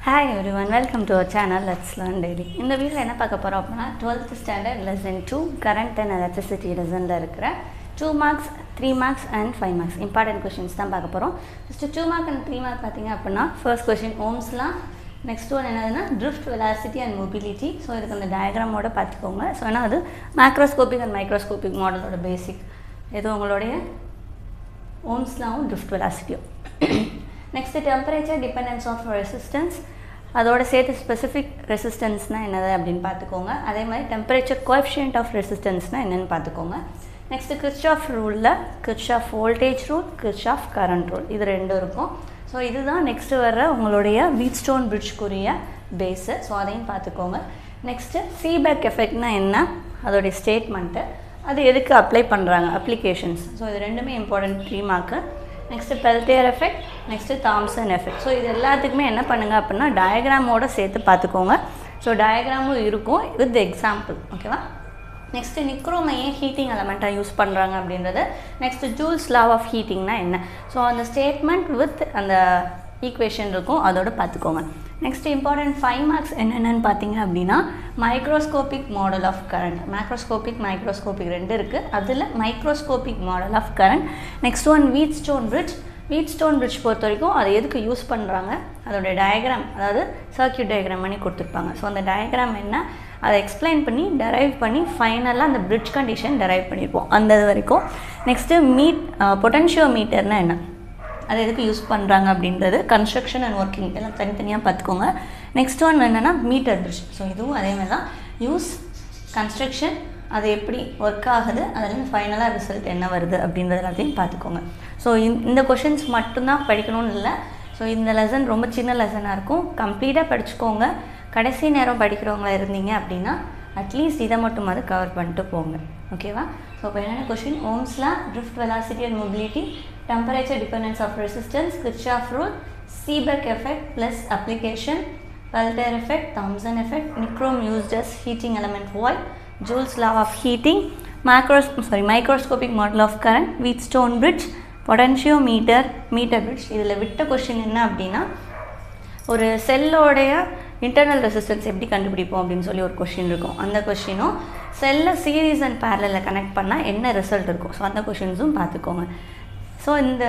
Hi everyone, welcome to our channel Let's Learn Daily. இந்த வீடியோல என்ன பார்க்க போறோம் அப்படினா 12th standard lesson 2 current and electricity lessonல இருக்கிற 2 marks, 3 marks and 5 marks important questions தான் பார்க்க போறோம். First 2 mark and 3 mark பாத்தீங்க அப்படினா first question Ohm's law, next one என்னதுன்னா drift velocity and mobility. So இதுக்கு அந்த diagram ஓட பாத்துக்கோங்க. So அது macroscopic and microscopic model ஓட basic. இது உங்களுடைய Ohm's law drift velocity. Next temperature dependence of resistance, அதோட சேர்த்து ஸ்பெசிஃபிக் ரெசிஸ்டன்ஸ்னா என்னது அப்படின்னு பார்த்துக்கோங்க. அதே மாதிரி டெம்பரேச்சர் கோஎஃபிஷியன்ட் ஆஃப் ரெசிஸ்டன்ஸ்னா என்னென்னு பார்த்துக்கோங்க. நெக்ஸ்ட் கிர்ச்சாஃப் ரூலில் Kirchhoff voltage rule, Kirchhoff current rule, இது ரெண்டும் இருக்கும். ஸோ இதுதான் நெக்ஸ்ட்டு வர்ற உங்களுடைய வீட்ஸ்டோன் பிரிட்ஜ்க்குரிய பேஸு. ஸோ அதையும் பார்த்துக்கோங்க. நெக்ஸ்ட்டு சீபேக் எஃபெக்ட்னா என்ன, அதோடைய ஸ்டேட்மெண்ட்டு, அது எதுக்கு அப்ளை பண்ணுறாங்க, அப்ளிகேஷன்ஸ். ஸோ இது ரெண்டுமே important 3 mark. Next Peltier effect, next Thomson effect. So இது எல்லாத்துக்குமே என்ன பண்ணுங்கள் அப்படின்னா டயக்ராமோடு சேர்த்து பார்த்துக்கோங்க. ஸோ டயக்ராமும் இருக்கும் வித் எக்ஸாம்பிள், ஓகேவா. நெக்ஸ்ட்டு நிக்ரோமை ஏன் ஹீட்டிங் எலமெண்ட்டாக யூஸ் பண்ணுறாங்க அப்படின்றது. நெக்ஸ்ட்டு ஜூல்ஸ் லா ஆஃப் ஹீட்டிங்னா என்ன, ஸோ அந்த ஸ்டேட்மெண்ட் வித் அந்த ஈக்குவேஷன் இருக்கும், அதோடு பார்த்துக்கோங்க. நெக்ஸ்ட் இம்பார்ட்டன்ட் 5 மார்க்ஸ் என்னென்னு பார்த்தீங்க அப்படின்னா microscopic model of current, macroscopic microscopic ரெண்டு இருக்குது, அதில் microscopic model of current. Next one Wheatstone bridge. Wheatstone bridge பொறுத்த வரைக்கும் அதை எதுக்கு யூஸ் பண்ணுறாங்க, அதோடைய டயக்ராம், அதாவது சர்க்யூட் டயக்ராம் பண்ணி கொடுத்துருப்பாங்க. ஸோ அந்த டயக்ராம் என்ன, அதை எக்ஸ்பிளைன் பண்ணி டெரைவ் பண்ணி ஃபைனலாக அந்த பிரிட்ஜ் கண்டிஷன் டெரைவ் பண்ணியிருப்போம் அந்த இது வரைக்கும். நெக்ஸ்ட்டு பொட்டன்ஷியோமீட்டர்னால் என்ன, அது எதுக்கு யூஸ் பண்ணுறாங்க அப்படின்றது, கன்ஸ்ட்ரக்ஷன் அண்ட் ஒர்க்கிங் எல்லாம் தனித்தனியாக பார்த்துக்கோங்க. நெக்ஸ்ட் ஒன் என்னென்னா மீட்டர் பிரிட்ஜ். ஸோ இதுவும் அதேமாதிரி தான், யூஸ், கன்ஸ்ட்ரக்ஷன், அது எப்படி ஒர்க் ஆகுது, அதில் ஃபைனலாக ரிசல்ட் என்ன வருது அப்படின்றது எல்லாத்தையும் பார்த்துக்கோங்க. ஸோ இந்த கொஷின்ஸ் மட்டும்தான் படிக்கணும்னு இல்லை. ஸோ இந்த லெசன் ரொம்ப சின்ன லெசனாக இருக்கும், கம்ப்ளீட்டாக படிச்சுக்கோங்க. கடைசி நேரம் படிக்கிறவங்களா இருந்தீங்க அப்படின்னா அட்லீஸ்ட் இதை மட்டும் அது கவர் பண்ணிட்டு போங்க, ஓகேவா. ஸோ இப்போ என்னென்ன question, Ohm's law, drift velocity and mobility, temperature dependence of resistance, Kirchhoff rule, Seebeck effect plus application, Peltier effect, Thomson effect, nichrome used as heating element why, Joule's law of heating, microscopic model of current, Wheatstone bridge, potentiometer, meter bridge. இதில் விட்ட question என்ன அப்படின்னா ஒரு செல்லோடைய internal resistance எப்படி கண்டுபிடிப்போம் அப்படின்னு சொல்லி ஒரு கொஷின் இருக்கும். அந்த கொஷினும் செல்லை சீரீஸ் அண்ட் பேரலில் கனெக்ட் பண்ணால் என்ன ரிசல்ட் இருக்கும், ஸோ அந்த கொஷின்ஸும் பார்த்துக்கோங்க. ஸோ இந்த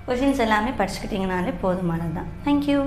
கொஷின்ஸ் எல்லாமே படிச்சுக்கிட்டிங்கனாலே போதுமானது தான். தேங்க்யூ.